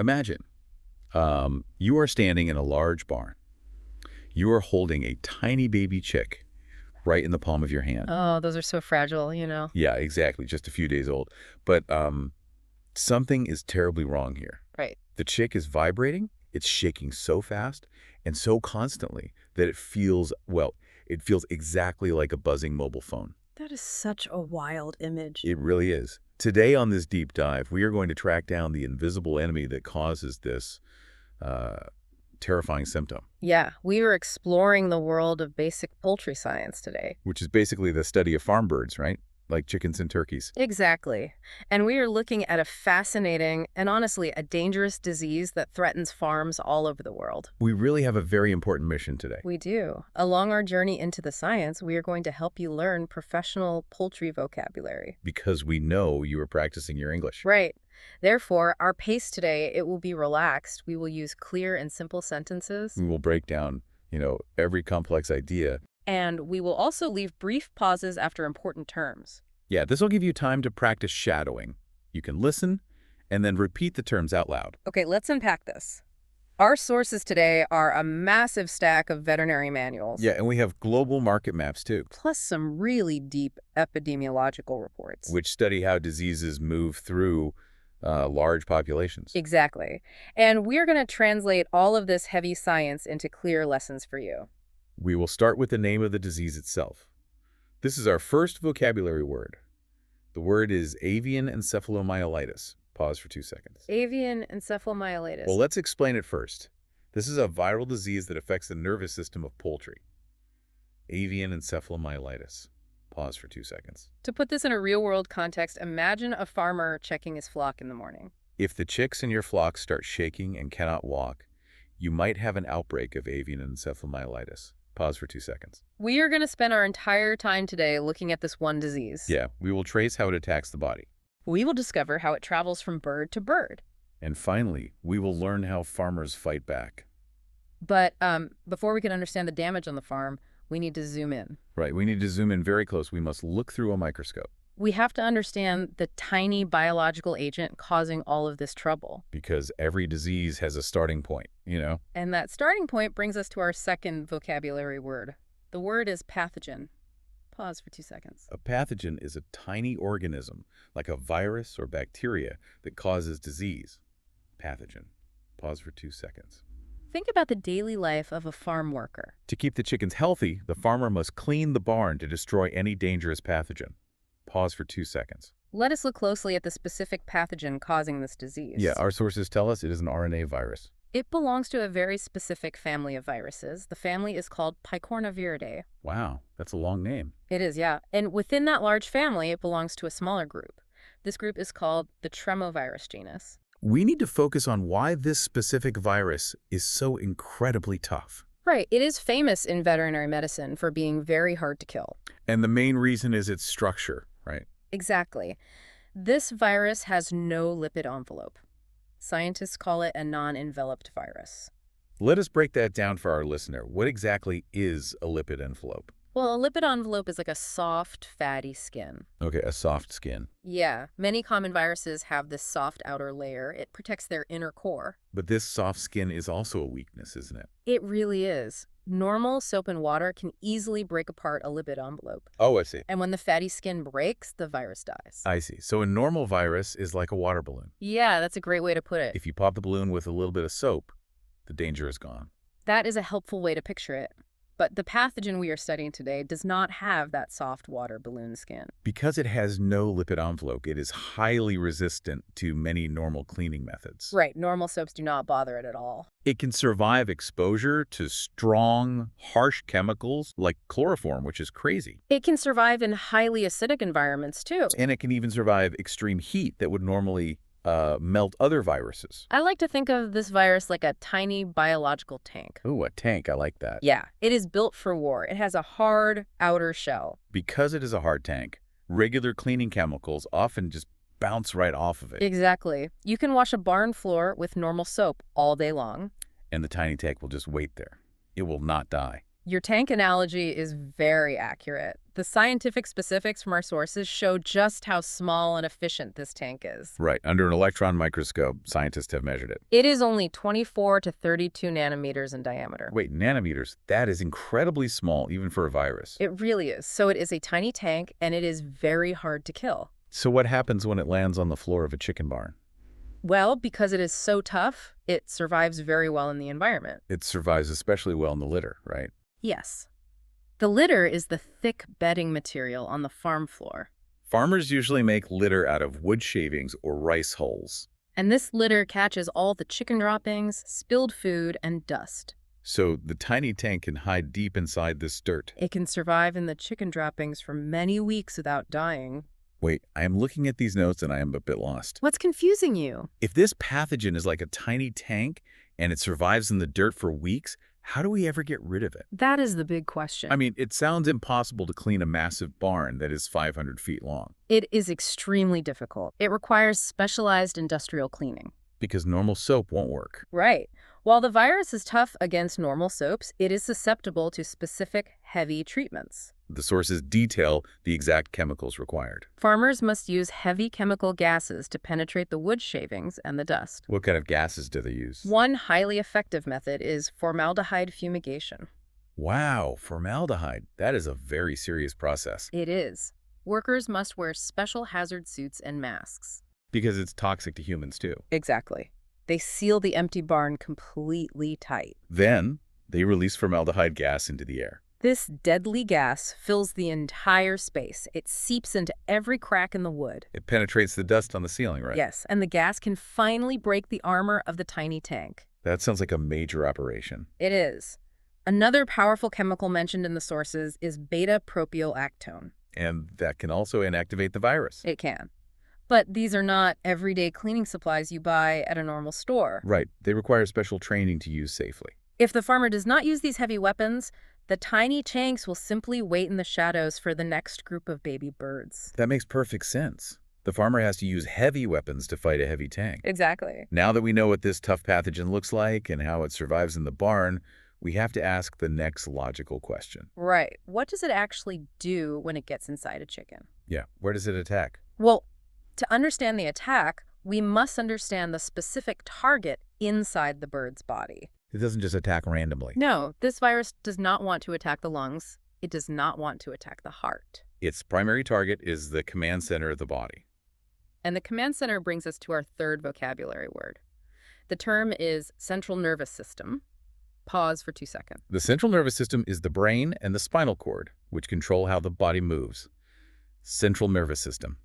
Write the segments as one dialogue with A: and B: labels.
A: Imagine you are standing in a large barn. You are holding a tiny baby chick right in the palm of your hand.
B: Oh, those are so fragile.
A: Yeah, exactly. Just a few days old. But something is terribly wrong here.
B: Right.
A: The chick is vibrating. It's shaking so fast and so constantly that it feels exactly like a buzzing mobile phone.
B: That is such a wild image.
A: It really is. Today on this deep dive, we are going to track down the invisible enemy that causes this terrifying symptom.
B: Yeah, we were exploring the world of basic poultry science today.
A: Which is basically the study of farm birds, right? Like chickens and turkeys.
B: Exactly. And we are looking at a fascinating and honestly a dangerous disease that threatens farms all over the world.
A: We really have a very important mission today.
B: We do. Along our journey into the science, we are going to help you learn professional poultry vocabulary.
A: Because we know you are practicing your English.
B: Right. Therefore, our pace today, it will be relaxed. We will use clear and simple sentences.
A: We will break down, every complex idea.
B: And we will also leave brief pauses after important terms.
A: Yeah, this will give you time to practice shadowing. You can listen and then repeat the terms out loud.
B: Okay, let's unpack this. Our sources today are a massive stack of veterinary manuals.
A: Yeah, and we have global market maps too.
B: Plus some really deep epidemiological reports.
A: Which study how diseases move through large populations.
B: Exactly. And we're going to translate all of this heavy science into clear lessons for you.
A: We will start with the name of the disease itself. This is our first vocabulary word. The word is avian encephalomyelitis. Pause for 2 seconds.
B: Avian encephalomyelitis.
A: Well, let's explain it first. This is a viral disease that affects the nervous system of poultry. Avian encephalomyelitis. Pause for 2 seconds.
B: To put this in a real-world context, imagine a farmer checking his flock in the morning.
A: If the chicks in your flock start shaking and cannot walk, you might have an outbreak of avian encephalomyelitis. Pause for 2 seconds.
B: We are going to spend our entire time today looking at this one disease.
A: Yeah, we will trace how it attacks the body.
B: We will discover how it travels from bird to bird.
A: And finally, we will learn how farmers fight back.
B: But before we can understand the damage on the farm, we need to zoom in.
A: Right, we need to zoom in very close. We must look through a microscope.
B: We have to understand the tiny biological agent causing all of this trouble.
A: Because every disease has a starting point,
B: And that starting point brings us to our second vocabulary word. The word is pathogen. Pause for 2 seconds.
A: A pathogen is a tiny organism, like a virus or bacteria, that causes disease. Pathogen. Pause for 2 seconds.
B: Think about the daily life of a farm worker.
A: To keep the chickens healthy, the farmer must clean the barn to destroy any dangerous pathogen. Pause for 2 seconds.
B: Let us look closely at the specific pathogen causing this disease.
A: Yeah, our sources tell us it is an RNA virus.
B: It belongs to a very specific family of viruses. The family is called Picornaviridae.
A: Wow, that's a long name.
B: It is, yeah. And within that large family, it belongs to a smaller group. This group is called the Tremovirus genus.
A: We need to focus on why this specific virus is so incredibly tough.
B: Right. It is famous in veterinary medicine for being very hard to kill.
A: And the main reason is its structure, right?
B: Exactly. This virus has no lipid envelope. Scientists call it a non-enveloped virus.
A: Let us break that down for our listener. What exactly is a lipid envelope?
B: Well, a lipid envelope is like a soft, fatty skin.
A: Okay, a soft skin.
B: Yeah, many common viruses have this soft outer layer. It protects their inner core.
A: But this soft skin is also a weakness, isn't it?
B: It really is. Normal soap and water can easily break apart a lipid envelope.
A: Oh, I see.
B: And when the fatty skin breaks, the virus dies.
A: I see. So a normal virus is like a water balloon.
B: Yeah, that's a great way to put it.
A: If you pop the balloon with a little bit of soap, the danger is gone.
B: That is a helpful way to picture it. But the pathogen we are studying today does not have that soft water balloon skin.
A: Because it has no lipid envelope, it is highly resistant to many normal cleaning methods.
B: Right, normal soaps do not bother it at all.
A: It can survive exposure to strong, harsh chemicals like chloroform, which is crazy.
B: It can survive in highly acidic environments, too.
A: And it can even survive extreme heat that would normally melt other viruses.
B: I like to think of this virus like a tiny biological tank.
A: Ooh, a tank. I like that.
B: Yeah, it is built for war. It has a hard outer shell.
A: Because it is a hard tank, regular cleaning chemicals often just bounce right off of it.
B: Exactly. You can wash a barn floor with normal soap all day long.
A: And the tiny tank will just wait there. It will not die.
B: Your tank analogy is very accurate. The scientific specifics from our sources show just how small and efficient this tank is.
A: Right. Under an electron microscope, scientists have measured it.
B: It is only 24 to 32 nanometers in diameter.
A: Wait, nanometers? That is incredibly small, even for a virus.
B: It really is. So it is a tiny tank, and it is very hard to kill.
A: So what happens when it lands on the floor of a chicken barn?
B: Well, because it is so tough, it survives very well in the environment.
A: It survives especially well in the litter, right?
B: Yes. The litter is the thick bedding material on the farm floor.
A: Farmers usually make litter out of wood shavings or rice hulls.
B: And this litter catches all the chicken droppings, spilled food, and dust.
A: So the tiny tank can hide deep inside this dirt.
B: It can survive in the chicken droppings for many weeks without dying.
A: Wait, I am looking at these notes and I am a bit lost.
B: What's confusing you?
A: If this pathogen is like a tiny tank and it survives in the dirt for weeks, how do we ever get rid of it?
B: That is the big question.
A: I mean, it sounds impossible to clean a massive barn that is 500 feet long.
B: It is extremely difficult. It requires specialized industrial cleaning.
A: Because normal soap won't work.
B: Right. While the virus is tough against normal soaps, it is susceptible to specific heavy treatments.
A: The sources detail the exact chemicals required.
B: Farmers must use heavy chemical gases to penetrate the wood shavings and the dust.
A: What kind of gases do they use?
B: One highly effective method is formaldehyde fumigation.
A: Wow, formaldehyde. That is a very serious process.
B: It is. Workers must wear special hazard suits and masks.
A: Because it's toxic to humans too.
B: Exactly. They seal the empty barn completely tight.
A: Then, they release formaldehyde gas into the air.
B: This deadly gas fills the entire space. It seeps into every crack in the wood.
A: It penetrates the dust on the ceiling, right?
B: Yes, and the gas can finally break the armor of the tiny tank.
A: That sounds like a major operation.
B: It is. Another powerful chemical mentioned in the sources is beta-propionactone.
A: And that can also inactivate the virus.
B: It can. But these are not everyday cleaning supplies you buy at a normal store.
A: Right. They require special training to use safely.
B: If the farmer does not use these heavy weapons, the tiny tanks will simply wait in the shadows for the next group of baby birds.
A: That makes perfect sense. The farmer has to use heavy weapons to fight a heavy tank.
B: Exactly.
A: Now that we know what this tough pathogen looks like and how it survives in the barn, we have to ask the next logical question.
B: Right. What does it actually do when it gets inside a chicken?
A: Yeah, where does it attack?
B: Well, to understand the attack, we must understand the specific target inside the bird's body.
A: It doesn't just attack randomly.
B: No, this virus does not want to attack the lungs. It does not want to attack the heart.
A: Its primary target is the command center of the body.
B: And the command center brings us to our third vocabulary word. The term is central nervous system. Pause for 2 seconds.
A: The central nervous system is the brain and the spinal cord, which control how the body moves. Central nervous system.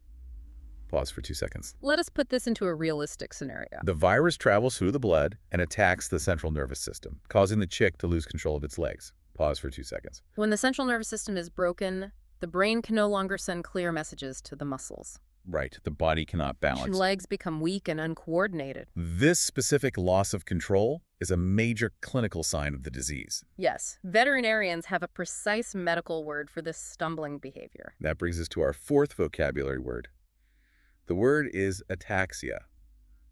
A: Pause for 2 seconds.
B: Let us put this into a realistic scenario.
A: The virus travels through the blood and attacks the central nervous system, causing the chick to lose control of its legs. Pause for 2 seconds.
B: When the central nervous system is broken, the brain can no longer send clear messages to the muscles.
A: Right, the body cannot balance.
B: Legs become weak and uncoordinated.
A: This specific loss of control is a major clinical sign of the disease.
B: Yes, veterinarians have a precise medical word for this stumbling behavior.
A: That brings us to our fourth vocabulary word. The word is ataxia.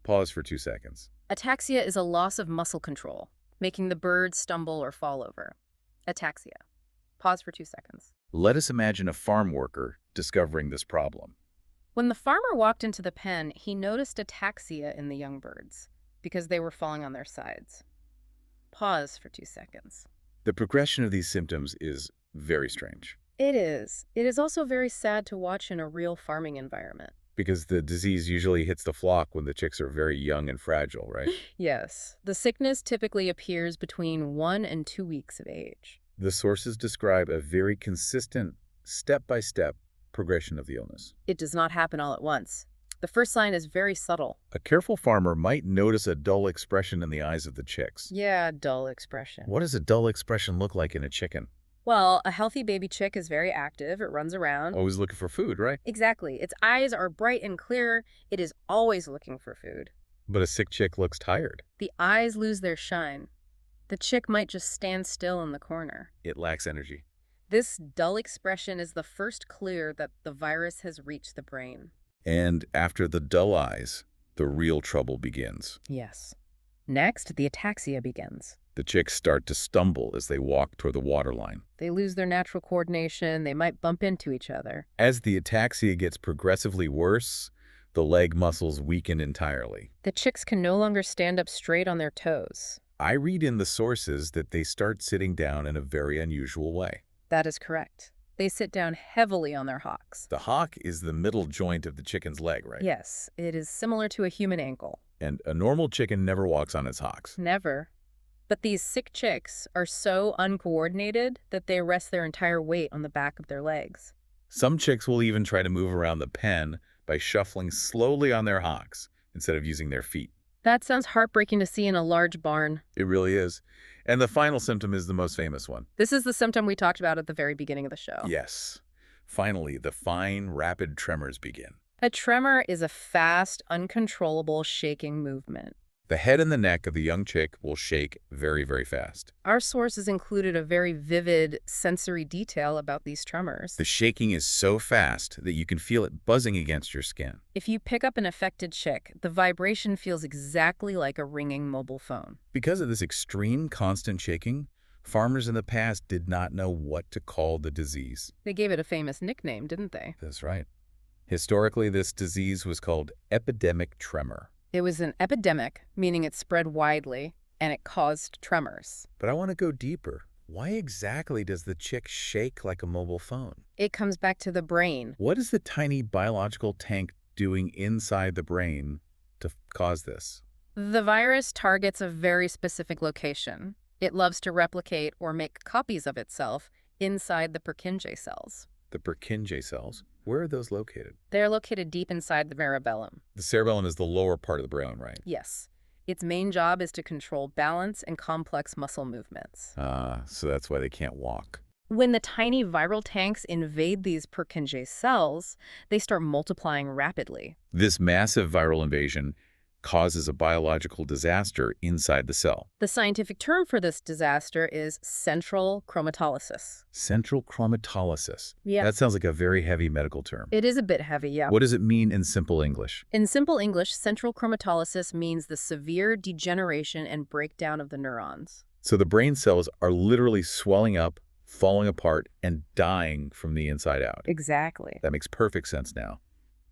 A: Pause for 2 seconds.
B: Ataxia is a loss of muscle control, making the bird stumble or fall over. Ataxia. Pause for 2 seconds.
A: Let us imagine a farm worker discovering this problem.
B: When the farmer walked into the pen, he noticed ataxia in the young birds because they were falling on their sides. Pause for 2 seconds.
A: The progression of these symptoms is very strange.
B: It is. It is also very sad to watch in a real farming environment.
A: Because the disease usually hits the flock when the chicks are very young and fragile, right?
B: Yes. The sickness typically appears between 1 and 2 weeks of age.
A: The sources describe a very consistent, step-by-step progression of the illness.
B: It does not happen all at once. The first sign is very subtle.
A: A careful farmer might notice a dull expression in the eyes of the chicks.
B: Yeah, dull expression.
A: What does a dull expression look like in a chicken?
B: Well, a healthy baby chick is very active. It runs around.
A: Always looking for food, right?
B: Exactly. Its eyes are bright and clear. It is always looking for food.
A: But a sick chick looks tired.
B: The eyes lose their shine. The chick might just stand still in the corner.
A: It lacks energy.
B: This dull expression is the first clue that the virus has reached the brain.
A: And after the dull eyes, the real trouble begins.
B: Yes. Next, the ataxia begins.
A: The chicks start to stumble as they walk toward the waterline.
B: They lose their natural coordination. They might bump into each other.
A: As the ataxia gets progressively worse, the leg muscles weaken entirely.
B: The chicks can no longer stand up straight on their toes.
A: I read in the sources that they start sitting down in a very unusual way.
B: That is correct. They sit down heavily on their hocks.
A: The hock is the middle joint of the chicken's leg, right?
B: Yes, it is similar to a human ankle.
A: And a normal chicken never walks on its hocks.
B: Never. But these sick chicks are so uncoordinated that they rest their entire weight on the back of their legs.
A: Some chicks will even try to move around the pen by shuffling slowly on their hocks instead of using their feet.
B: That sounds heartbreaking to see in a large barn.
A: It really is. And the final symptom is the most famous one.
B: This is the symptom we talked about at the very beginning of the show.
A: Yes. Finally, the fine, rapid tremors begin.
B: A tremor is a fast, uncontrollable shaking movement.
A: The head and the neck of the young chick will shake very, very fast.
B: Our sources included a very vivid sensory detail about these tremors.
A: The shaking is so fast that you can feel it buzzing against your skin.
B: If you pick up an affected chick, the vibration feels exactly like a ringing mobile phone.
A: Because of this extreme, constant shaking, farmers in the past did not know what to call the disease.
B: They gave it a famous nickname, didn't they?
A: That's right. Historically, this disease was called epidemic tremor.
B: It was an epidemic, meaning it spread widely, and it caused tremors.
A: But I want to go deeper. Why exactly does the chick shake like a mobile phone?
B: It comes back to the brain.
A: What is the tiny biological tank doing inside the brain to cause this?
B: The virus targets a very specific location. It loves to replicate or make copies of itself inside the Purkinje cells.
A: The Purkinje cells? Where are those located?
B: They're located deep inside the cerebellum.
A: The cerebellum is the lower part of the brain, right?
B: Yes. Its main job is to control balance and complex muscle movements.
A: So that's why they can't walk.
B: When the tiny viral tanks invade these Purkinje cells, they start multiplying rapidly.
A: This massive viral invasion causes a biological disaster inside the cell.
B: The scientific term for this disaster is central chromatolysis.
A: Central chromatolysis.
B: Yeah.
A: That sounds like a very heavy medical term.
B: It is a bit heavy, yeah.
A: What does it mean in simple English?
B: In simple English, central chromatolysis means the severe degeneration and breakdown of the neurons.
A: So the brain cells are literally swelling up, falling apart, and dying from the inside out.
B: Exactly.
A: That makes perfect sense now.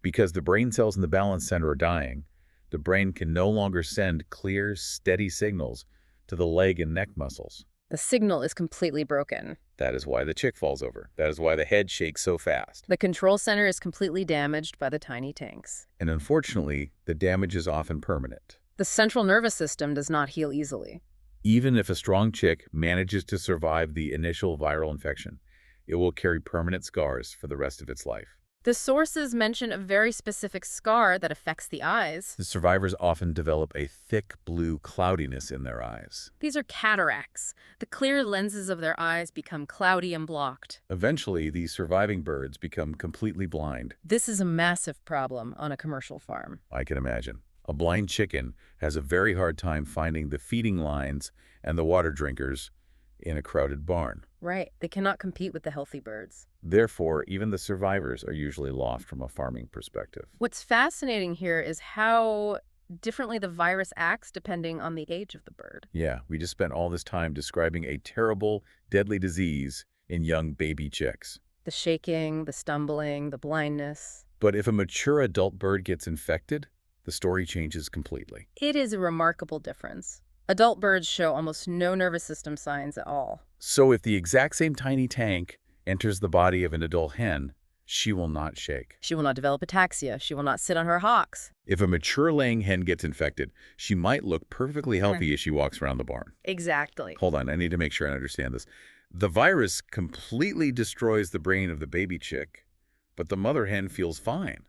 A: Because the brain cells in the balance center are dying, the brain can no longer send clear, steady signals to the leg and neck muscles.
B: The signal is completely broken.
A: That is why the chick falls over. That is why the head shakes so fast.
B: The control center is completely damaged by the tiny tanks.
A: And unfortunately, the damage is often permanent.
B: The central nervous system does not heal easily.
A: Even if a strong chick manages to survive the initial viral infection, it will carry permanent scars for the rest of its life.
B: The sources mention a very specific scar that affects the eyes.
A: The survivors often develop a thick blue cloudiness in their eyes.
B: These are cataracts. The clear lenses of their eyes become cloudy and blocked.
A: Eventually, these surviving birds become completely blind.
B: This is a massive problem on a commercial farm.
A: I can imagine. A blind chicken has a very hard time finding the feeding lines and the water drinkers in a crowded barn.
B: Right. They cannot compete with the healthy birds.
A: Therefore, even the survivors are usually lost from a farming perspective.
B: What's fascinating here is how differently the virus acts depending on the age of the bird.
A: Yeah, we just spent all this time describing a terrible, deadly disease in young baby chicks.
B: The shaking, the stumbling, the blindness.
A: But if a mature adult bird gets infected, the story changes completely.
B: It is a remarkable difference. Adult birds show almost no nervous system signs at all.
A: So if the exact same tiny tank enters the body of an adult hen, she will not shake.
B: She will not develop ataxia. She will not sit on her hocks.
A: If a mature laying hen gets infected, she might look perfectly healthy as she walks around the barn.
B: Exactly.
A: Hold on, I need to make sure I understand this. The virus completely destroys the brain of the baby chick, but the mother hen feels fine.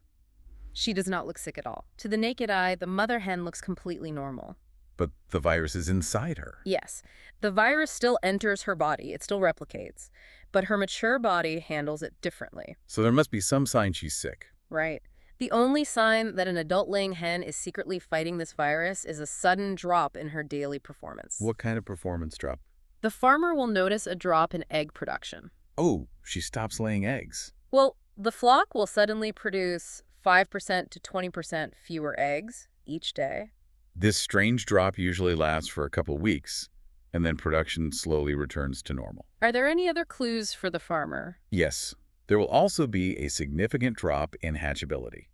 B: She does not look sick at all. To the naked eye, the mother hen looks completely normal.
A: But the virus is inside her.
B: Yes, the virus still enters her body. It still replicates. But her mature body handles it differently.
A: So there must be some sign she's sick.
B: Right. The only sign that an adult-laying hen is secretly fighting this virus is a sudden drop in her daily performance.
A: What kind of performance drop?
B: The farmer will notice a drop in egg production.
A: Oh, she stops laying eggs.
B: Well, the flock will suddenly produce 5% to 20% fewer eggs each day.
A: This strange drop usually lasts for a couple weeks, and then production slowly returns to normal.
B: Are there any other clues for the farmer?
A: Yes, there will also be a significant drop in hatchability.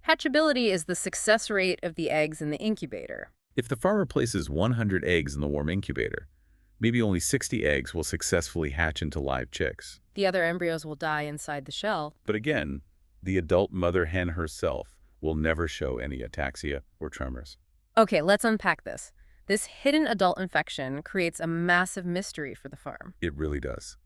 B: Hatchability is the success rate of the eggs in the incubator.
A: If the farmer places 100 eggs in the warm incubator, maybe only 60 eggs will successfully hatch into live chicks.
B: The other embryos will die inside the shell.
A: But again, the adult mother hen herself will never show any ataxia or tremors.
B: Okay, let's unpack this. This hidden adult infection creates a massive mystery for the farm.
A: It really does.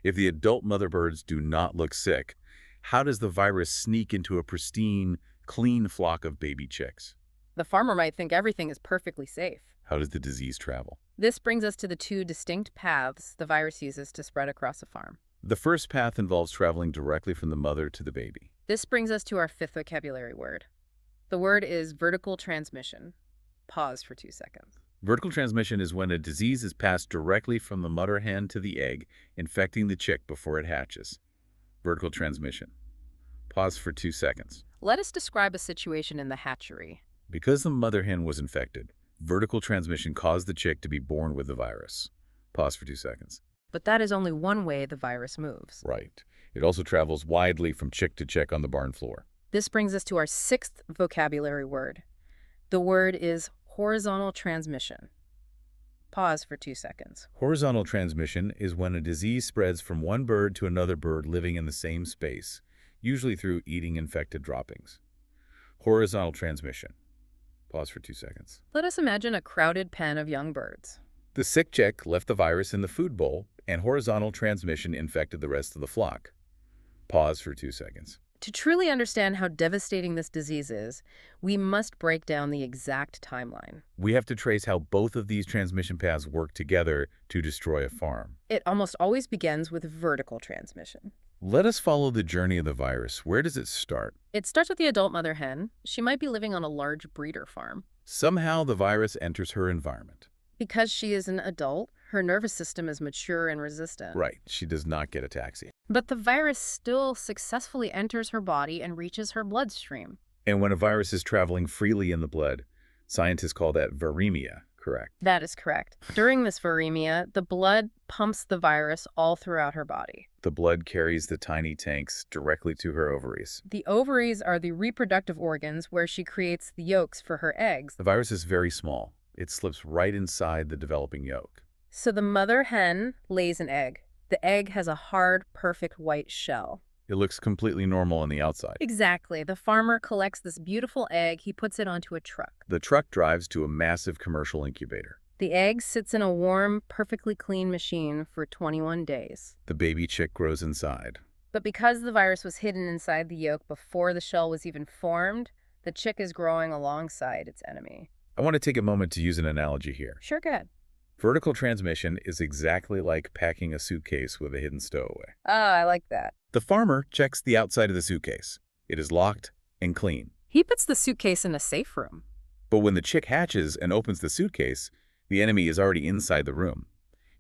A: If the adult mother birds do not look sick, how does the virus sneak into a pristine, clean flock of baby chicks?
B: The farmer might think everything is perfectly safe.
A: How does the disease travel?
B: This brings us to the two distinct paths the virus uses to spread across a farm.
A: The first path involves traveling directly from the mother to the baby.
B: This brings us to our fifth vocabulary word. The word is vertical transmission. Pause for 2 seconds.
A: Vertical transmission is when a disease is passed directly from the mother hen to the egg, infecting the chick before it hatches. Vertical transmission. Pause for 2 seconds.
B: Let us describe a situation in the hatchery.
A: Because the mother hen was infected, vertical transmission caused the chick to be born with the virus. Pause for 2 seconds.
B: But that is only one way the virus moves.
A: Right. It also travels widely from chick to chick on the barn floor.
B: This brings us to our sixth vocabulary word. The word is horizontal transmission. Pause for 2 seconds.
A: Horizontal transmission is when a disease spreads from one bird to another bird living in the same space, usually through eating infected droppings. Horizontal transmission. Pause for 2 seconds.
B: Let us imagine a crowded pen of young birds.
A: The sick chick left the virus in the food bowl, and horizontal transmission infected the rest of the flock. Pause for 2 seconds.
B: To truly understand how devastating this disease is, we must break down the exact timeline.
A: We have to trace how both of these transmission paths work together to destroy a farm.
B: It almost always begins with vertical transmission.
A: Let us follow the journey of the virus. Where does it start?
B: It starts with the adult mother hen. She might be living on a large breeder farm.
A: Somehow the virus enters her environment.
B: Because she is an adult, her nervous system is mature and resistant.
A: Right, she does not get ataxia.
B: But the virus still successfully enters her body and reaches her bloodstream.
A: And when a virus is traveling freely in the blood, scientists call that viremia, correct?
B: That is correct. During this viremia, the blood pumps the virus all throughout her body.
A: The blood carries the tiny tanks directly to her ovaries.
B: The ovaries are the reproductive organs where she creates the yolks for her eggs.
A: The virus is very small. It slips right inside the developing yolk.
B: So the mother hen lays an egg. The egg has a hard, perfect white shell.
A: It looks completely normal on the outside.
B: Exactly. The farmer collects this beautiful egg. He puts it onto a truck.
A: The truck drives to a massive commercial incubator.
B: The egg sits in a warm, perfectly clean machine for 21 days.
A: The baby chick grows inside.
B: But because the virus was hidden inside the yolk before the shell was even formed, the chick is growing alongside its enemy.
A: I want to take a moment to use an analogy here.
B: Sure, go ahead.
A: Vertical transmission is exactly like packing a suitcase with a hidden stowaway.
B: Ah, I like that.
A: The farmer checks the outside of the suitcase. It is locked and clean.
B: He puts the suitcase in a safe room.
A: But when the chick hatches and opens the suitcase, the enemy is already inside the room.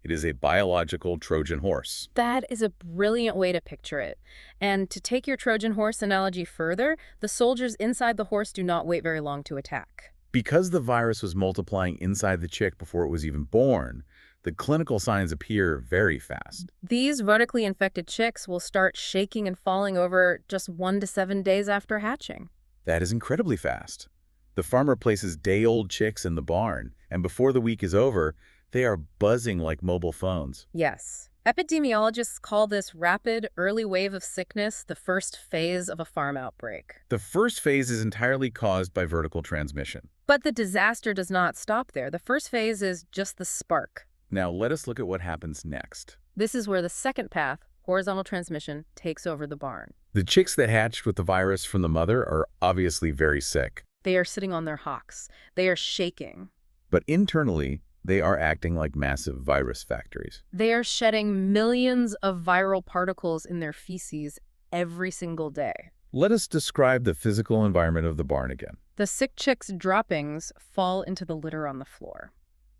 A: It is a biological Trojan horse.
B: That is a brilliant way to picture it. And to take your Trojan horse analogy further, the soldiers inside the horse do not wait very long to attack.
A: Because the virus was multiplying inside the chick before it was even born, the clinical signs appear very fast.
B: These vertically infected chicks will start shaking and falling over just 1 to 7 days after hatching.
A: That is incredibly fast. The farmer places day-old chicks in the barn, and before the week is over, they are buzzing like mobile phones.
B: Yes. Epidemiologists call this rapid, early wave of sickness the first phase of a farm outbreak.
A: The first phase is entirely caused by vertical transmission.
B: But the disaster does not stop there. The first phase is just the spark.
A: Now let us look at what happens next.
B: This is where the second path, horizontal transmission, takes over the barn.
A: The chicks that hatched with the virus from the mother are obviously very sick.
B: They are sitting on their hocks. They are shaking.
A: But internally, they are acting like massive virus factories.
B: They are shedding millions of viral particles in their feces every single day.
A: Let us describe the physical environment of the barn again.
B: The sick chicks' droppings fall into the litter on the floor.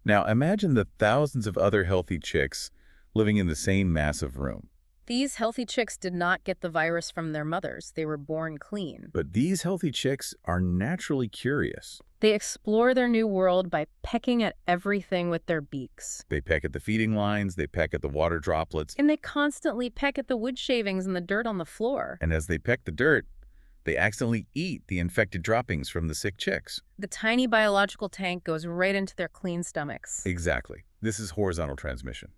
A: Now imagine the thousands of other healthy chicks living in the same massive room.
B: These healthy chicks did not get the virus from their mothers. They were born clean.
A: But these healthy chicks are naturally curious.
B: They explore their new world by pecking at everything with their beaks.
A: They peck at the feeding lines, they peck at the water droplets,
B: And they constantly peck at the wood shavings and the dirt on the floor.
A: and as they peck the dirt, they accidentally eat the infected droppings from the sick chicks.
B: The tiny biological tank goes right into their clean stomachs.
A: Exactly. This is horizontal transmission.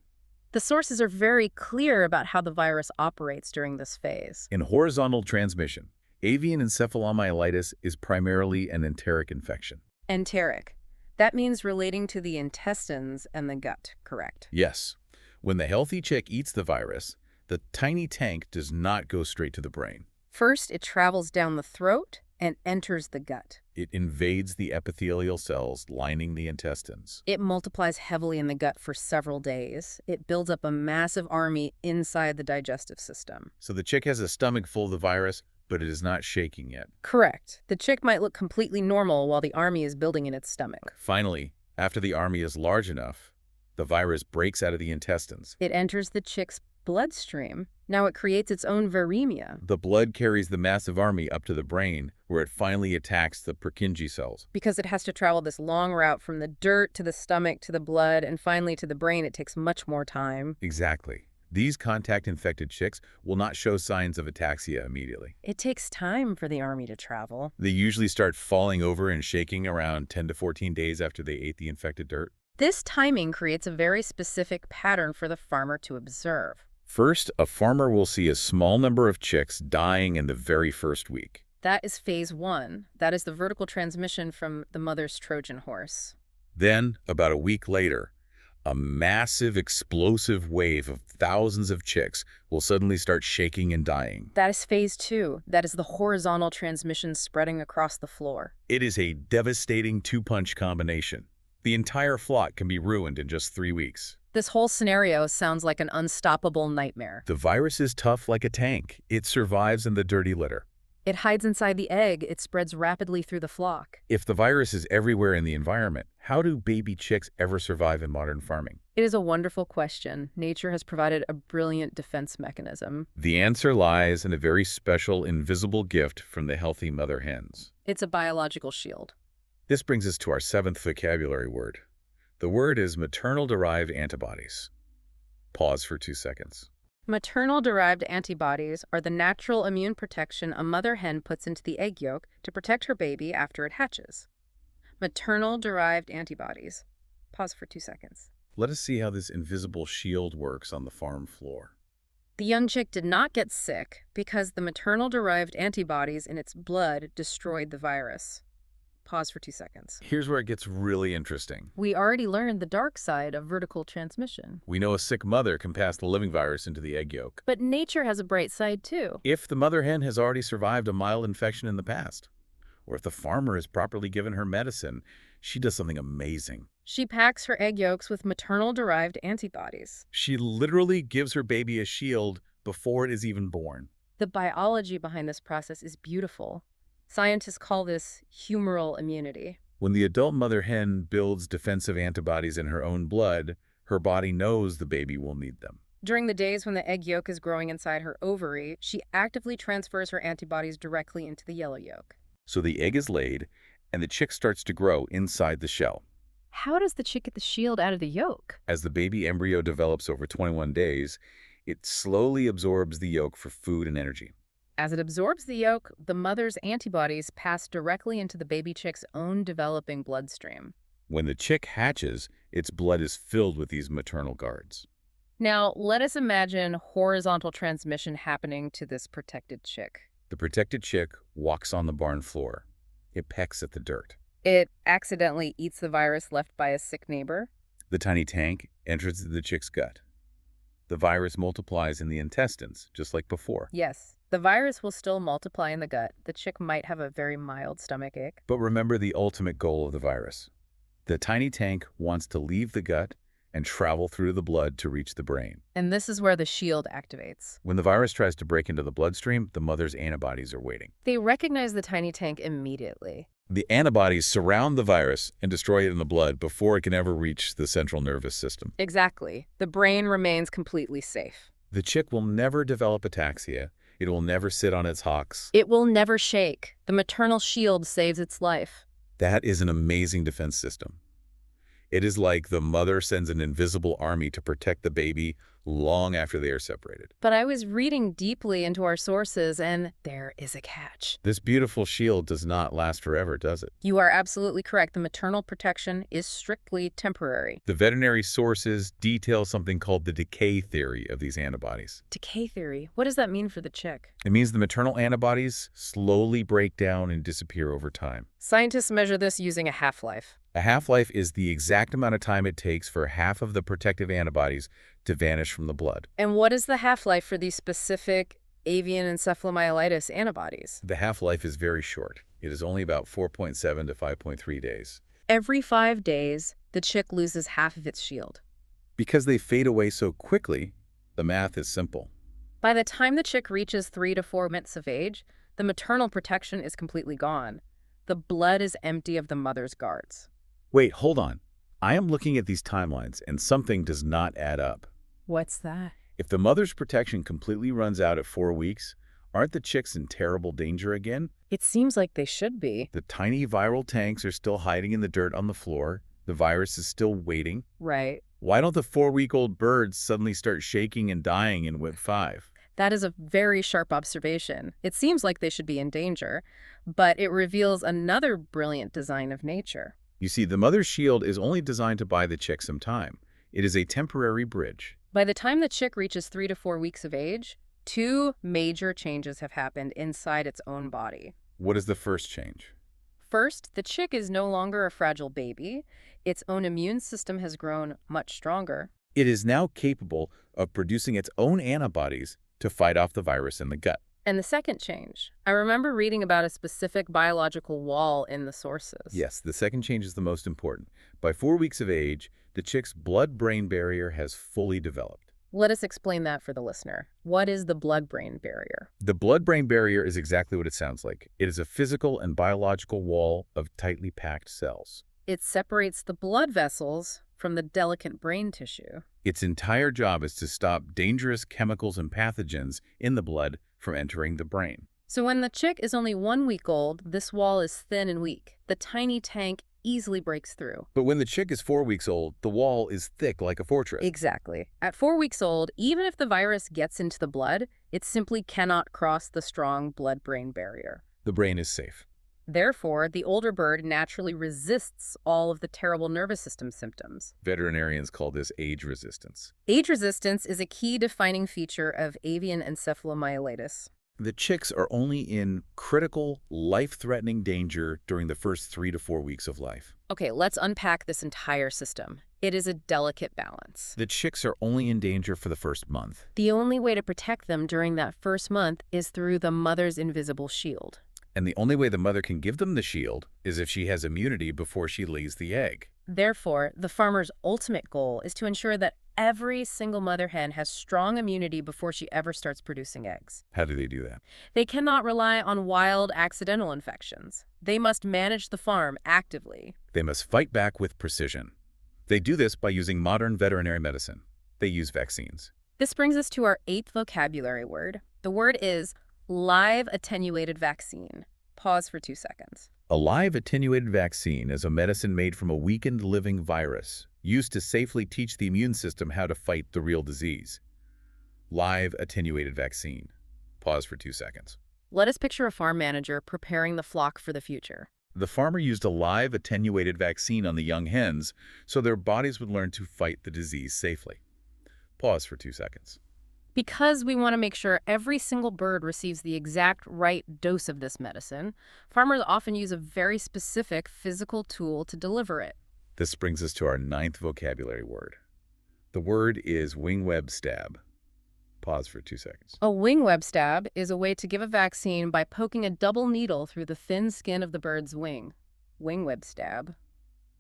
B: The sources are very clear about how the virus operates during this phase.
A: In horizontal transmission, avian encephalomyelitis is primarily an enteric infection.
B: Enteric. That means relating to the intestines and the gut, correct?
A: Yes. When the healthy chick eats the virus, the tiny tank does not go straight to the brain.
B: First, it travels down the throat and enters the gut.
A: It invades the epithelial cells lining the intestines.
B: It multiplies heavily in the gut for several days. It builds up a massive army inside the digestive system.
A: So the chick has a stomach full of the virus, but it is not shaking yet.
B: Correct. The chick might look completely normal while the army is building in its stomach.
A: Finally, after the army is large enough, the virus breaks out of the intestines.
B: It enters the chick's bloodstream. Now it creates its own viremia.
A: The blood carries the massive army up to the brain, where it finally attacks the Purkinje cells.
B: Because it has to travel this long route from the dirt to the stomach to the blood and finally to the brain, it takes much more time.
A: Exactly. These contact-infected chicks will not show signs of ataxia immediately.
B: It takes time for the army to travel.
A: They usually start falling over and shaking around 10 to 14 days after they ate the infected dirt.
B: This timing creates a very specific pattern for the farmer to observe.
A: First, a farmer will see a small number of chicks dying in the very first week.
B: That is phase 1. That is the vertical transmission from the mother's Trojan horse.
A: Then, about a week later, a massive explosive wave of thousands of chicks will suddenly start shaking and dying.
B: That is phase 2. That is the horizontal transmission spreading across the floor.
A: It is a devastating two-punch combination. The entire flock can be ruined in just 3 weeks.
B: This whole scenario sounds like an unstoppable nightmare.
A: The virus is tough like a tank. It survives in the dirty litter.
B: It hides inside the egg. It spreads rapidly through the flock.
A: If the virus is everywhere in the environment, how do baby chicks ever survive in modern farming?
B: It is a wonderful question. Nature has provided a brilliant defense mechanism.
A: The answer lies in a very special, invisible gift from the healthy mother hens.
B: It's a biological shield.
A: This brings us to our 7th vocabulary word. The word is maternal-derived antibodies. Pause for 2 seconds.
B: Maternal-derived antibodies are the natural immune protection a mother hen puts into the egg yolk to protect her baby after it hatches. Maternal-derived antibodies. Pause for 2 seconds.
A: Let us see how this invisible shield works on the farm floor.
B: The young chick did not get sick because the maternal-derived antibodies in its blood destroyed the virus. Pause for 2 seconds.
A: Here's where it gets really interesting.
B: We already learned the dark side of vertical transmission.
A: We know a sick mother can pass the living virus into the egg yolk.
B: But nature has a bright side too.
A: If the mother hen has already survived a mild infection in the past, or if the farmer has properly given her medicine, she does something amazing.
B: She packs her egg yolks with maternal-derived antibodies.
A: She literally gives her baby a shield before it is even born.
B: The biology behind this process is beautiful. Scientists call this humoral immunity.
A: When the adult mother hen builds defensive antibodies in her own blood, her body knows the baby will need them.
B: During the days when the egg yolk is growing inside her ovary, she actively transfers her antibodies directly into the yellow yolk.
A: So the egg is laid, and the chick starts to grow inside the shell.
B: How does the chick get the shield out of the yolk?
A: As the baby embryo develops over 21 days, it slowly absorbs the yolk for food and energy.
B: As it absorbs the yolk, the mother's antibodies pass directly into the baby chick's own developing bloodstream.
A: When the chick hatches, its blood is filled with these maternal guards.
B: Now, let us imagine horizontal transmission happening to this protected chick.
A: The protected chick walks on the barn floor. It pecks at the dirt.
B: It accidentally eats the virus left by a sick neighbor.
A: The tiny tank enters the chick's gut. The virus multiplies in the intestines, just like before.
B: Yes, the virus will still multiply in the gut. The chick might have a very mild stomach ache.
A: But remember the ultimate goal of the virus. The tiny tank wants to leave the gut and travel through the blood to reach the brain.
B: And this is where the shield activates.
A: When the virus tries to break into the bloodstream, the mother's antibodies are waiting.
B: They recognize the tiny tank immediately.
A: The antibodies surround the virus and destroy it in the blood before it can ever reach the central nervous system.
B: Exactly. The brain remains completely safe.
A: The chick will never develop ataxia. It will never sit on its hocks.
B: It will never shake. The maternal shield saves its life.
A: That is an amazing defense system. It is like the mother sends an invisible army to protect the baby long after they are separated.
B: But I was reading deeply into our sources, and there is a catch.
A: This beautiful shield does not last forever, does it?
B: You are absolutely correct. The maternal protection is strictly temporary.
A: The veterinary sources detail something called the decay theory of these antibodies.
B: Decay theory. What does that mean for the chick?
A: It means the maternal antibodies slowly break down and disappear over time.
B: Scientists measure this using a half-life.
A: A half-life is the exact amount of time it takes for half of the protective antibodies to vanish from the blood.
B: And what is the half-life for these specific avian encephalomyelitis antibodies?
A: The half-life is very short. It is only about 4.7 to 5.3 days.
B: Every 5 days, the chick loses half of its shield.
A: Because they fade away so quickly, the math is simple.
B: By the time the chick reaches 3 to 4 months of age, the maternal protection is completely gone. The blood is empty of the mother's guards.
A: Wait, hold on. I am looking at these timelines, and something does not add up.
B: What's that?
A: If the mother's protection completely runs out at 4 weeks, aren't the chicks in terrible danger again?
B: It seems like they should be.
A: The tiny viral tanks are still hiding in the dirt on the floor. The virus is still waiting.
B: Right.
A: Why don't the 4-week-old birds suddenly start shaking and dying in week 5?
B: That is a very sharp observation. It seems like they should be in danger, but it reveals another brilliant design of nature.
A: You see, the mother's shield is only designed to buy the chick some time. It is a temporary bridge.
B: By the time the chick reaches 3 to 4 weeks of age, 2 major changes have happened inside its own body.
A: What is the first change?
B: First, the chick is no longer a fragile baby. Its own immune system has grown much stronger.
A: It is now capable of producing its own antibodies to fight off the virus in the gut.
B: And the second change, I remember reading about a specific biological wall in the sources.
A: Yes, the second change is the most important. By 4 weeks of age, the chick's blood-brain barrier has fully developed.
B: Let us explain that for the listener. What is the blood-brain barrier?
A: The blood-brain barrier is exactly what it sounds like. It is a physical and biological wall of tightly packed cells.
B: It separates the blood vessels from the delicate brain tissue.
A: Its entire job is to stop dangerous chemicals and pathogens in the blood from entering the brain.
B: So when the chick is only 1 week old, this wall is thin and weak. The tiny tank easily breaks through.
A: But when the chick is 4 weeks old, the wall is thick like a fortress.
B: Exactly. At 4 weeks old, even if the virus gets into the blood, it simply cannot cross the strong blood-brain barrier.
A: The brain is safe.
B: Therefore, the older bird naturally resists all of the terrible nervous system symptoms.
A: Veterinarians call this age resistance.
B: Age resistance is a key defining feature of avian encephalomyelitis.
A: The chicks are only in critical, life-threatening danger during the first 3 to 4 weeks of life.
B: Okay, let's unpack this entire system. It is a delicate balance.
A: The chicks are only in danger for the first month.
B: The only way to protect them during that first month is through the mother's invisible shield.
A: And the only way the mother can give them the shield is if she has immunity before she lays the egg.
B: Therefore, the farmer's ultimate goal is to ensure that every single mother hen has strong immunity before she ever starts producing eggs.
A: How do they do that?
B: They cannot rely on wild, accidental infections. They must manage the farm actively.
A: They must fight back with precision. They do this by using modern veterinary medicine. They use vaccines.
B: This brings us to our 8th vocabulary word. The word is live attenuated vaccine. Pause for 2 seconds.
A: A live attenuated vaccine is a medicine made from a weakened living virus, used to safely teach the immune system how to fight the real disease. Live attenuated vaccine. Pause for 2 seconds.
B: Let us picture a farm manager preparing the flock for the future.
A: The farmer used a live attenuated vaccine on the young hens so their bodies would learn to fight the disease safely. Pause for 2 seconds.
B: Because we want to make sure every single bird receives the exact right dose of this medicine, farmers often use a very specific physical tool to deliver it.
A: This brings us to our 9th vocabulary word. The word is wing web stab. Pause for 2 seconds.
B: A wing web stab is a way to give a vaccine by poking a double needle through the thin skin of the bird's wing. Wing web stab.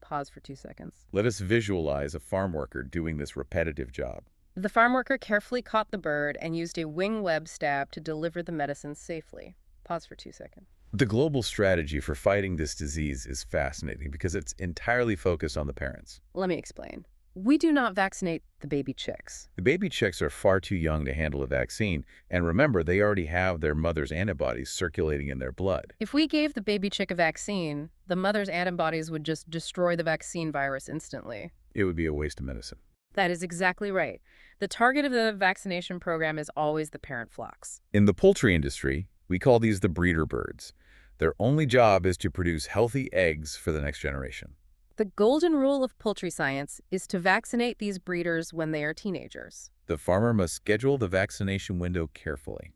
B: Pause for 2 seconds.
A: Let us visualize a farm worker doing this repetitive job.
B: The farm worker carefully caught the bird and used a wing web stab to deliver the medicine safely. Pause for 2 seconds.
A: The global strategy for fighting this disease is fascinating because it's entirely focused on the parents.
B: Let me explain. We do not vaccinate the baby chicks.
A: The baby chicks are far too young to handle a vaccine, and remember, they already have their mother's antibodies circulating in their blood.
B: If we gave the baby chick a vaccine, the mother's antibodies would just destroy the vaccine virus instantly.
A: It would be a waste of medicine.
B: That is exactly right. The target of the vaccination program is always the parent flocks.
A: In the poultry industry, we call these the breeder birds. Their only job is to produce healthy eggs for the next generation.
B: The golden rule of poultry science is to vaccinate these breeders when they are teenagers.
A: The farmer must schedule the vaccination window carefully.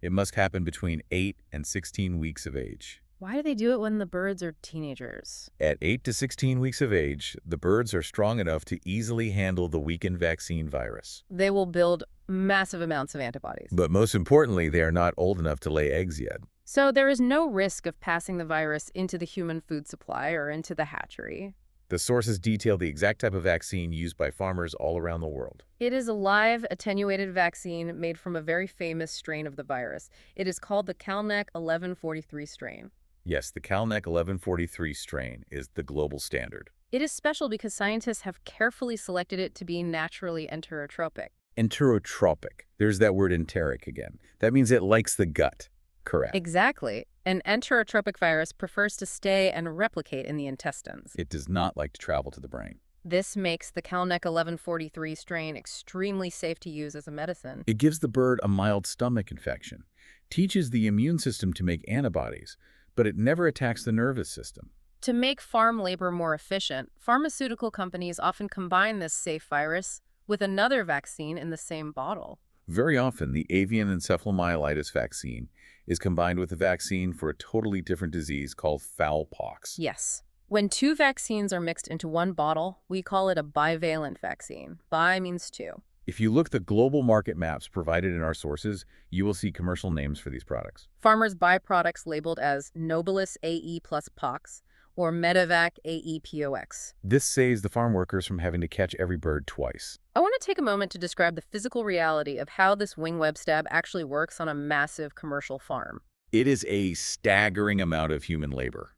A: It must happen between 8 and 16 weeks of age.
B: Why do they do it when the birds are teenagers?
A: At 8 to 16 weeks of age, the birds are strong enough to easily handle the weakened vaccine virus.
B: They will build massive amounts of antibodies.
A: But most importantly, they are not old enough to lay eggs yet.
B: So there is no risk of passing the virus into the human food supply or into the hatchery.
A: The sources detail the exact type of vaccine used by farmers all around the world.
B: It is a live, attenuated vaccine made from a very famous strain of the virus. It is called the Calnec 1143 strain.
A: Yes, the Calnec 1143 strain is the global standard.
B: It is special because scientists have carefully selected it to be naturally enterotropic.
A: Enterotropic. There's that word enteric again. That means it likes the gut. Correct.
B: Exactly. An enterotropic virus prefers to stay and replicate in the intestines.
A: It does not like to travel to the brain.
B: This makes the Calnec 1143 strain extremely safe to use as a medicine.
A: It gives the bird a mild stomach infection, teaches the immune system to make antibodies, but it never attacks the nervous system.
B: To make farm labor more efficient, pharmaceutical companies often combine this safe virus with another vaccine in the same bottle.
A: Very often, the avian encephalomyelitis vaccine is combined with a vaccine for a totally different disease called fowl pox.
B: Yes. When two vaccines are mixed into one bottle, we call it a bivalent vaccine. Bi means two.
A: If you look at the global market maps provided in our sources, you will see commercial names for these products.
B: Farmers buy products labeled as Nobilis AE plus pox or Medivac AE POX.
A: This saves the farm workers from having to catch every bird twice.
B: I want to take a moment to describe the physical reality of how this wing web stab actually works on a massive commercial farm.
A: It is a staggering amount of human labor.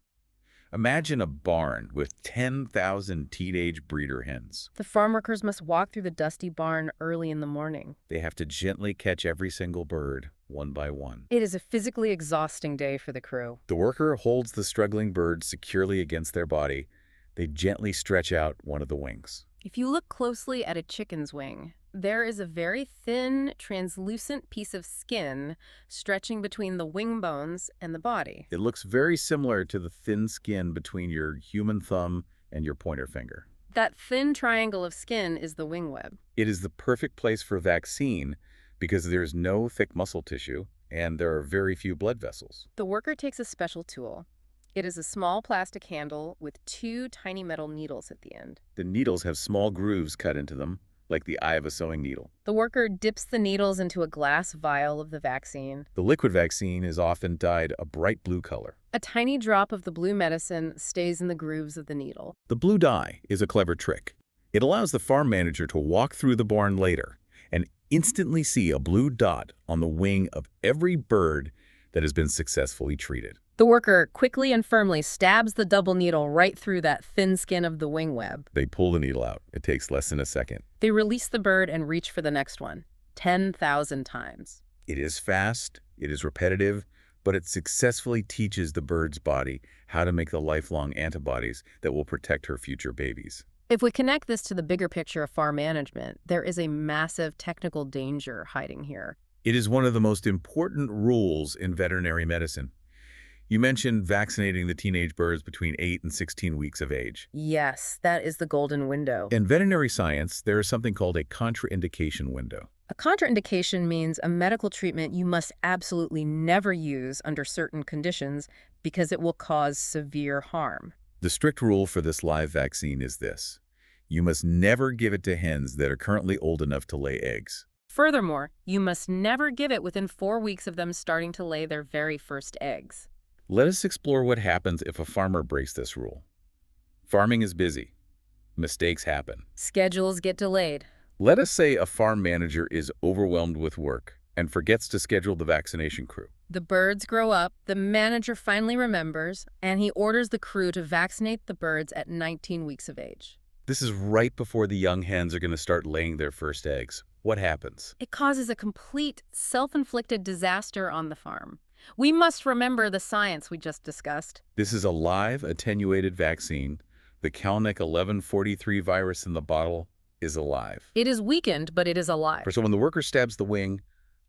A: Imagine a barn with 10,000 teenage breeder hens.
B: The farm workers must walk through the dusty barn early in the morning.
A: They have to gently catch every single bird, one by one.
B: It is a physically exhausting day for the crew.
A: The worker holds the struggling bird securely against their body. They gently stretch out one of the wings.
B: If you look closely at a chicken's wing, there is a very thin, translucent piece of skin stretching between the wing bones and the body.
A: It looks very similar to the thin skin between your human thumb and your pointer finger.
B: That thin triangle of skin is the wing web.
A: It is the perfect place for a vaccine because there's no thick muscle tissue and there are very few blood vessels.
B: The worker takes a special tool. It is a small plastic handle with two tiny metal needles at the end.
A: The needles have small grooves cut into them, like the eye of a sewing needle.
B: The worker dips the needles into a glass vial of the vaccine.
A: The liquid vaccine is often dyed a bright blue color.
B: A tiny drop of the blue medicine stays in the grooves of the needle.
A: The blue dye is a clever trick. It allows the farm manager to walk through the barn later and instantly see a blue dot on the wing of every bird that has been successfully treated.
B: The worker quickly and firmly stabs the double needle right through that thin skin of the wing web.
A: They pull the needle out. It takes less than a second.
B: They release the bird and reach for the next one, 10,000 times.
A: It is fast, it is repetitive, but it successfully teaches the bird's body how to make the lifelong antibodies that will protect her future babies.
B: If we connect this to the bigger picture of farm management, there is a massive technical danger hiding here.
A: It is one of the most important rules in veterinary medicine. You mentioned vaccinating the teenage birds between 8 and 16 weeks of age.
B: Yes, that is the golden window.
A: In veterinary science, there is something called a contraindication window.
B: A contraindication means a medical treatment you must absolutely never use under certain conditions because it will cause severe harm.
A: The strict rule for this live vaccine is this: you must never give it to hens that are currently old enough to lay eggs.
B: Furthermore, you must never give it within 4 weeks of them starting to lay their very first eggs.
A: Let us explore what happens if a farmer breaks this rule. Farming is busy. Mistakes happen.
B: Schedules get delayed.
A: Let us say a farm manager is overwhelmed with work and forgets to schedule the vaccination crew.
B: The birds grow up, the manager finally remembers, and he orders the crew to vaccinate the birds at 19 weeks of age.
A: This is right before the young hens are going to start laying their first eggs. What happens?
B: It causes a complete self-inflicted disaster on the farm. We must remember the science we just discussed.
A: This is a live, attenuated vaccine. The Calnic 1143 virus in the bottle is alive.
B: It is weakened, but it is alive.
A: So when the worker stabs the wing,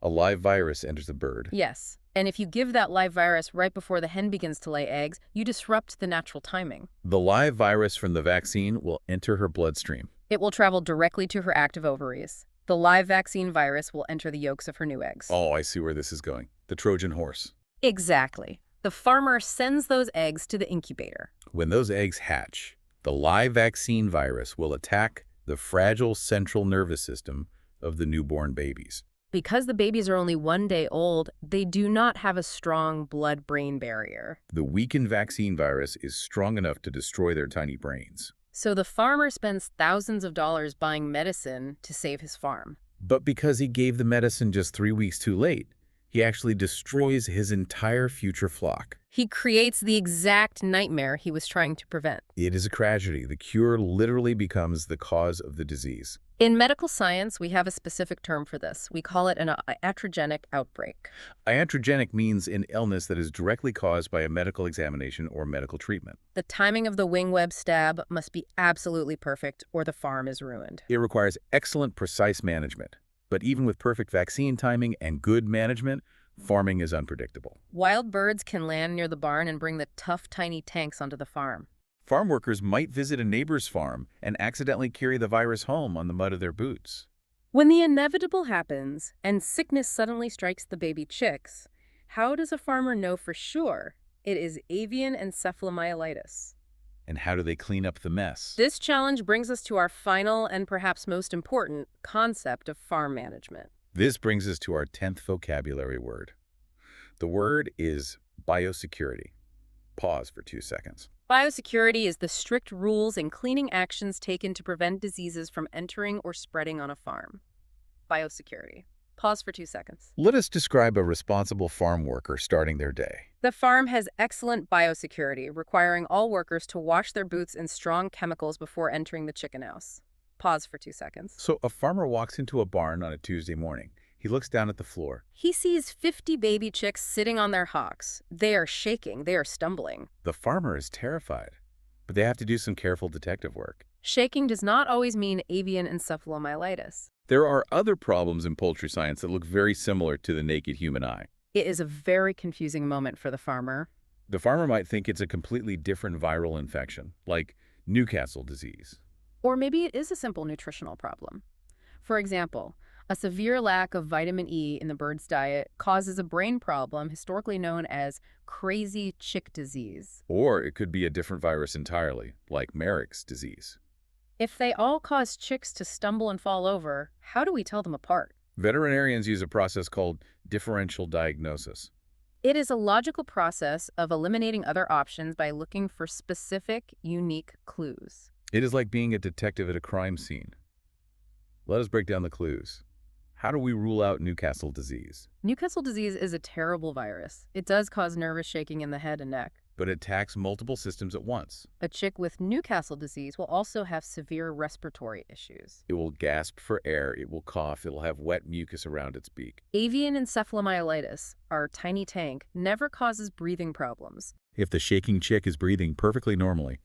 A: a live virus enters the bird.
B: Yes, and if you give that live virus right before the hen begins to lay eggs, you disrupt the natural timing.
A: The live virus from the vaccine will enter her bloodstream.
B: It will travel directly to her active ovaries. The live vaccine virus will enter the yolks of her new eggs.
A: Oh, I see where this is going. The Trojan horse.
B: Exactly. The farmer sends those eggs to the incubator.
A: When those eggs hatch, the live vaccine virus will attack the fragile central nervous system of the newborn babies.
B: Because the babies are only 1 day old, they do not have a strong blood-brain barrier.
A: The weakened vaccine virus is strong enough to destroy their tiny brains.
B: So the farmer spends thousands of dollars buying medicine to save his farm.
A: But because he gave the medicine just 3 weeks too late, he actually destroys his entire future flock.
B: He creates the exact nightmare he was trying to prevent.
A: It is a tragedy. The cure literally becomes the cause of the disease.
B: In medical science, we have a specific term for this. We call it an iatrogenic outbreak.
A: Iatrogenic means an illness that is directly caused by a medical examination or medical treatment.
B: The timing of the wing web stab must be absolutely perfect, or the farm is ruined.
A: It requires excellent, precise management. But even with perfect vaccine timing and good management, farming is unpredictable.
B: Wild birds can land near the barn and bring the tough, tiny tanks onto the farm.
A: Farm workers might visit a neighbor's farm and accidentally carry the virus home on the mud of their boots.
B: When the inevitable happens and sickness suddenly strikes the baby chicks, how does a farmer know for sure it is avian encephalomyelitis?
A: And how do they clean up the mess?
B: This challenge brings us to our final and perhaps most important concept of farm management.
A: This brings us to our 10th vocabulary word. The word is biosecurity. Pause for 2 seconds.
B: Biosecurity is the strict rules and cleaning actions taken to prevent diseases from entering or spreading on a farm. Biosecurity. Pause for 2 seconds.
A: Let us describe a responsible farm worker starting their day.
B: The farm has excellent biosecurity, requiring all workers to wash their boots in strong chemicals before entering the chicken house. Pause for 2 seconds.
A: So a farmer walks into a barn on a Tuesday morning. He looks down at the floor.
B: He sees 50 baby chicks sitting on their hocks. They are shaking. They are stumbling.
A: The farmer is terrified, but they have to do some careful detective work.
B: Shaking does not always mean avian encephalomyelitis.
A: There are other problems in poultry science that look very similar to the naked human eye.
B: It is a very confusing moment for the farmer.
A: The farmer might think it's a completely different viral infection, like Newcastle disease.
B: Or maybe it is a simple nutritional problem. For example, a severe lack of vitamin E in the bird's diet causes a brain problem historically known as crazy chick disease.
A: Or it could be a different virus entirely, like Merrick's disease.
B: If they all cause chicks to stumble and fall over, how do we tell them apart?
A: Veterinarians use a process called differential diagnosis.
B: It is a logical process of eliminating other options by looking for specific, unique clues.
A: It is like being a detective at a crime scene. Let us break down the clues. How do we rule out Newcastle disease?
B: Newcastle disease is a terrible virus. It does cause nervous shaking in the head and neck.
A: But it attacks multiple systems at once.
B: A chick with Newcastle disease will also have severe respiratory issues.
A: It will gasp for air, it will cough, it will have wet mucus around its beak.
B: Avian encephalomyelitis, our tiny tank, never causes breathing problems.
A: If the shaking chick is breathing perfectly normally,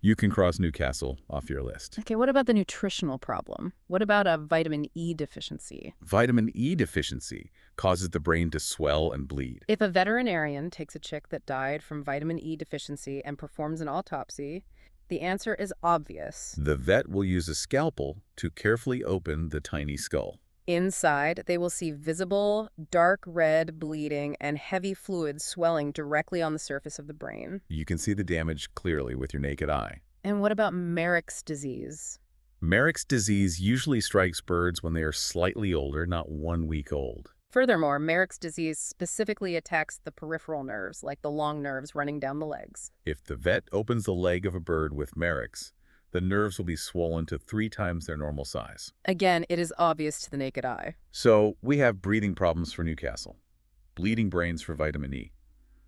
A: you can cross Newcastle off your list.
B: Okay, what about the nutritional problem? What about a vitamin E deficiency?
A: Vitamin E deficiency causes the brain to swell and bleed.
B: If a veterinarian takes a chick that died from vitamin E deficiency and performs an autopsy, the answer is obvious.
A: The vet will use a scalpel to carefully open the tiny skull.
B: Inside, they will see visible, dark red bleeding and heavy fluid swelling directly on the surface of the brain.
A: You can see the damage clearly with your naked eye.
B: And what about Merrick's disease?
A: Merrick's disease usually strikes birds when they are slightly older, not 1 week old.
B: Furthermore, Merrick's disease specifically attacks the peripheral nerves, like the long nerves running down the legs.
A: If the vet opens the leg of a bird with Merrick's, the nerves will be swollen to 3 times their normal size.
B: Again, it is obvious to the naked eye.
A: So we have breathing problems for Newcastle, bleeding brains for vitamin E,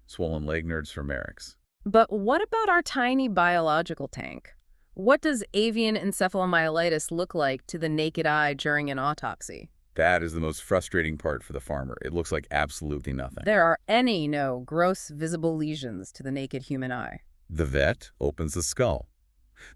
A: swollen leg nerves for Merrick's.
B: But what about our tiny biological tank? What does avian encephalomyelitis look like to the naked eye during an autopsy?
A: That is the most frustrating part for the farmer. It looks like absolutely nothing.
B: There are no gross visible lesions to the naked human eye.
A: The vet opens the skull.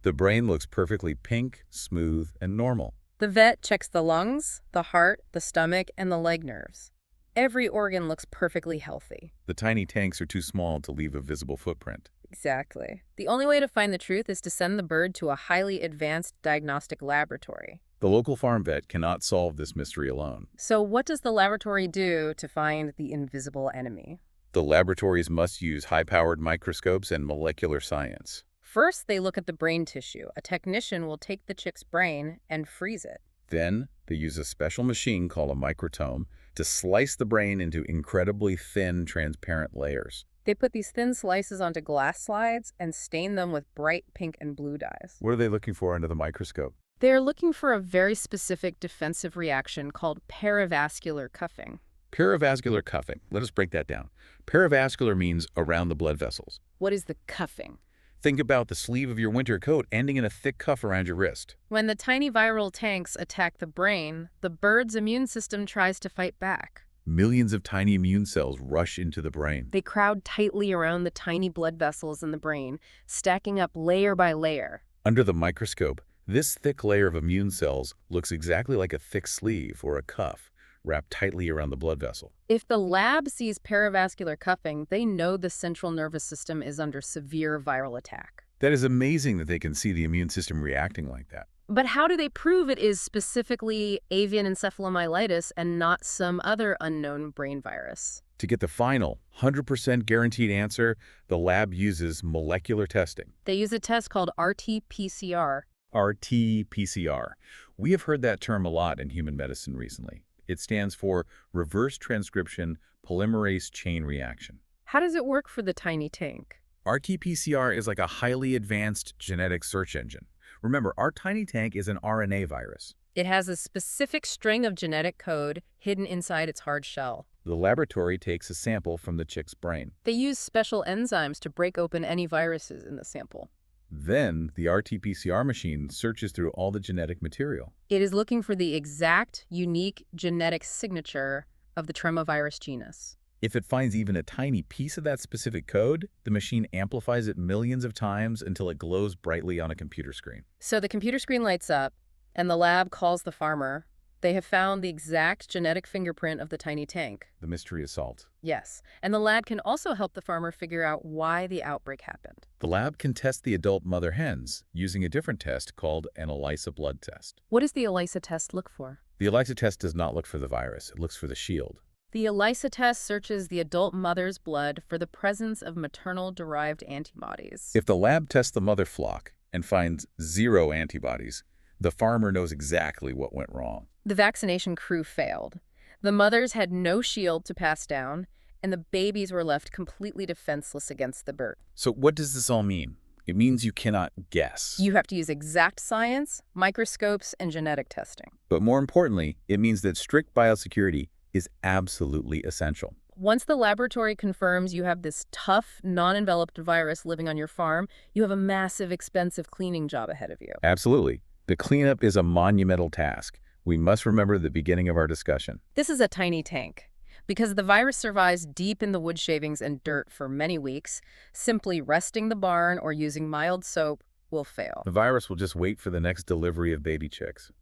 A: The brain looks perfectly pink, smooth, and normal.
B: The vet checks the lungs, the heart, the stomach, and the leg nerves. Every organ looks perfectly healthy.
A: The tiny tanks are too small to leave a visible footprint.
B: Exactly. The only way to find the truth is to send the bird to a highly advanced diagnostic laboratory.
A: The local farm vet cannot solve this mystery alone.
B: So what does the laboratory do to find the invisible enemy?
A: The laboratories must use high-powered microscopes and molecular science.
B: First, they look at the brain tissue. A technician will take the chick's brain and freeze it.
A: Then, they use a special machine called a microtome to slice the brain into incredibly thin, transparent layers.
B: They put these thin slices onto glass slides and stain them with bright pink and blue dyes.
A: What are they looking for under the microscope?
B: They're looking for a very specific defensive reaction called paravascular cuffing.
A: Paravascular cuffing. Let us break that down. Paravascular means around the blood vessels.
B: What is the cuffing?
A: Think about the sleeve of your winter coat ending in a thick cuff around your wrist.
B: When the tiny viral tanks attack the brain, the bird's immune system tries to fight back.
A: Millions of tiny immune cells rush into the brain.
B: They crowd tightly around the tiny blood vessels in the brain, stacking up layer by layer.
A: Under the microscope, this thick layer of immune cells looks exactly like a thick sleeve or a cuff wrapped tightly around the blood vessel.
B: If the lab sees paravascular cuffing, they know the central nervous system is under severe viral attack.
A: That is amazing that they can see the immune system reacting like that.
B: But how do they prove it is specifically avian encephalomyelitis and not some other unknown brain virus?
A: To get the final 100% guaranteed answer, the lab uses molecular testing.
B: They use a test called RT-PCR.
A: RT-PCR. We have heard that term a lot in human medicine recently. It stands for reverse transcription polymerase chain reaction.
B: How does it work for the tiny tank?
A: RT-PCR is like a highly advanced genetic search engine. Remember, our tiny tank is an RNA virus.
B: It has a specific string of genetic code hidden inside its hard shell.
A: The laboratory takes a sample from the chick's brain.
B: They use special enzymes to break open any viruses in the sample.
A: Then, the RT-PCR machine searches through all the genetic material.
B: It is looking for the exact, unique genetic signature of the Tremor virus genus.
A: If it finds even a tiny piece of that specific code, the machine amplifies it millions of times until it glows brightly on a computer screen.
B: So the computer screen lights up, and the lab calls the farmer. They have found the exact genetic fingerprint of the tiny tank.
A: The mystery is solved.
B: Yes, and the lab can also help the farmer figure out why the outbreak happened.
A: The lab can test the adult mother hens using a different test called an ELISA blood test.
B: What does the ELISA test look for?
A: The ELISA test does not look for the virus. It looks for the shield.
B: The ELISA test searches the adult mother's blood for the presence of maternal-derived antibodies.
A: If the lab tests the mother flock and finds 0 antibodies, the farmer knows exactly what went wrong.
B: The vaccination crew failed. The mothers had no shield to pass down, and the babies were left completely defenseless against the bird.
A: So what does this all mean? It means you cannot guess.
B: You have to use exact science, microscopes, and genetic testing.
A: But more importantly, it means that strict biosecurity is absolutely essential.
B: Once the laboratory confirms you have this tough, non-enveloped virus living on your farm, you have a massive, expensive cleaning job ahead of you.
A: Absolutely. The cleanup is a monumental task. We must remember the beginning of our discussion.
B: This is a tiny tank. Because the virus survives deep in the wood shavings and dirt for many weeks, simply resting the barn or using mild soap will fail.
A: The virus will just wait for the next delivery of baby chicks.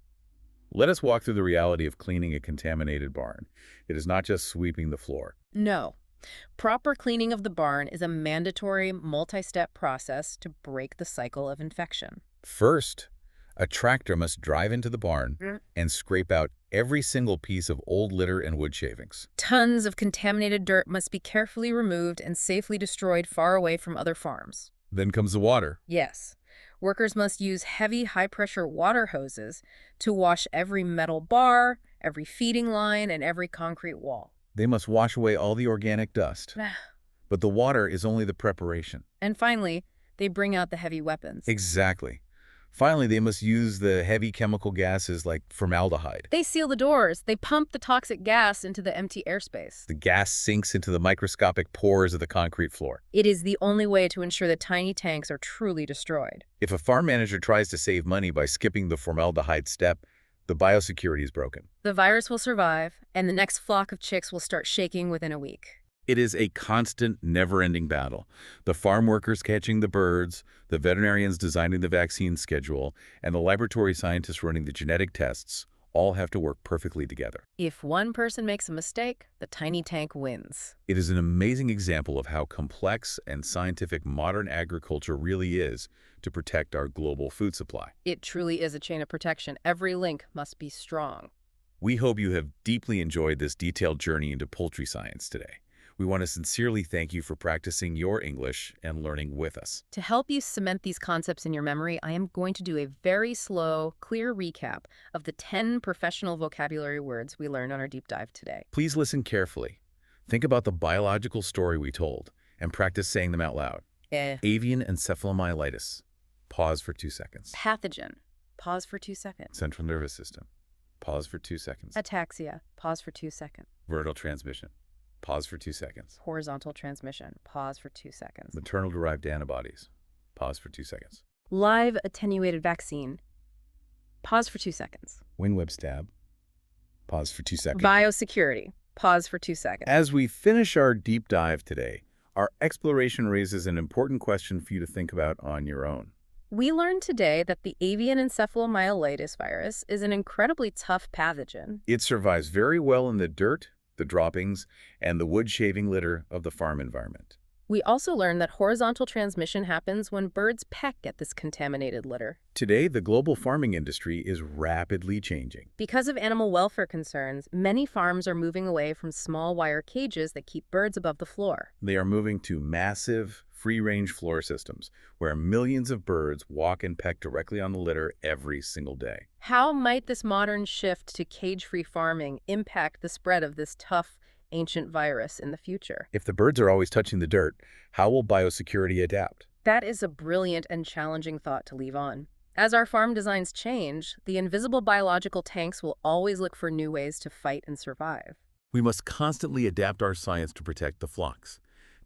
A: Let us walk through the reality of cleaning a contaminated barn. It is not just sweeping the floor.
B: No. Proper cleaning of the barn is a mandatory multi-step process to break the cycle of infection.
A: First, a tractor must drive into the barn and scrape out every single piece of old litter and wood shavings.
B: Tons of contaminated dirt must be carefully removed and safely destroyed far away from other farms.
A: Then comes the water.
B: Yes. Workers must use heavy, high-pressure water hoses to wash every metal bar, every feeding line, and every concrete wall.
A: They must wash away all the organic dust. But the water is only the preparation.
B: And finally, they bring out the heavy weapons.
A: Exactly. Finally, they must use the heavy chemical gases like formaldehyde.
B: They seal the doors. They pump the toxic gas into the empty airspace.
A: The gas sinks into the microscopic pores of the concrete floor.
B: It is the only way to ensure that tiny tanks are truly destroyed.
A: If a farm manager tries to save money by skipping the formaldehyde step, the biosecurity is broken.
B: The virus will survive, and the next flock of chicks will start shaking within a week.
A: It is a constant, never-ending battle. The farm workers catching the birds, the veterinarians designing the vaccine schedule, and the laboratory scientists running the genetic tests all have to work perfectly together.
B: If one person makes a mistake, the tiny tank wins.
A: It is an amazing example of how complex and scientific modern agriculture really is to protect our global food supply.
B: It truly is a chain of protection. Every link must be strong.
A: We hope you have deeply enjoyed this detailed journey into poultry science today. We want to sincerely thank you for practicing your English and learning with us.
B: To help you cement these concepts in your memory, I am going to do a very slow, clear recap of the 10 professional vocabulary words we learned on our deep dive today.
A: Please listen carefully. Think about the biological story we told and practice saying them out loud. Avian encephalomyelitis. Pause for 2 seconds.
B: Pathogen. Pause for 2 seconds.
A: Central nervous system. Pause for 2 seconds.
B: Ataxia. Pause for 2 seconds.
A: Vertical transmission. Pause for 2 seconds.
B: Horizontal transmission. Pause for 2 seconds.
A: Maternal-derived antibodies. Pause for 2 seconds.
B: Live attenuated vaccine. Pause for 2 seconds.
A: Wing-web stab. Pause for 2 seconds.
B: Biosecurity. Pause for 2 seconds.
A: As we finish our deep dive today, our exploration raises an important question for you to think about on your own.
B: We learned today that the Avian Encephalomyelitis Virus is an incredibly tough pathogen.
A: It survives very well in the dirt, the droppings, and the wood-shaving litter of the farm environment.
B: We also learned that horizontal transmission happens when birds peck at this contaminated litter.
A: Today, the global farming industry is rapidly changing.
B: Because of animal welfare concerns, many farms are moving away from small wire cages that keep birds above the floor.
A: They are moving to massive, free-range floor systems, where millions of birds walk and peck directly on the litter every single day.
B: How might this modern shift to cage-free farming impact the spread of this tough, ancient virus in the future?
A: If the birds are always touching the dirt, how will biosecurity adapt?
B: That is a brilliant and challenging thought to leave on. As our farm designs change, the invisible biological tanks will always look for new ways to fight and survive.
A: We must constantly adapt our science to protect the flocks.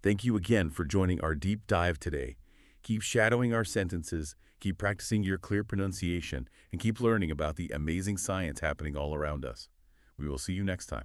A: Thank you again for joining our deep dive today. Keep shadowing our sentences, keep practicing your clear pronunciation, and keep learning about the amazing science happening all around us. We will see you next time.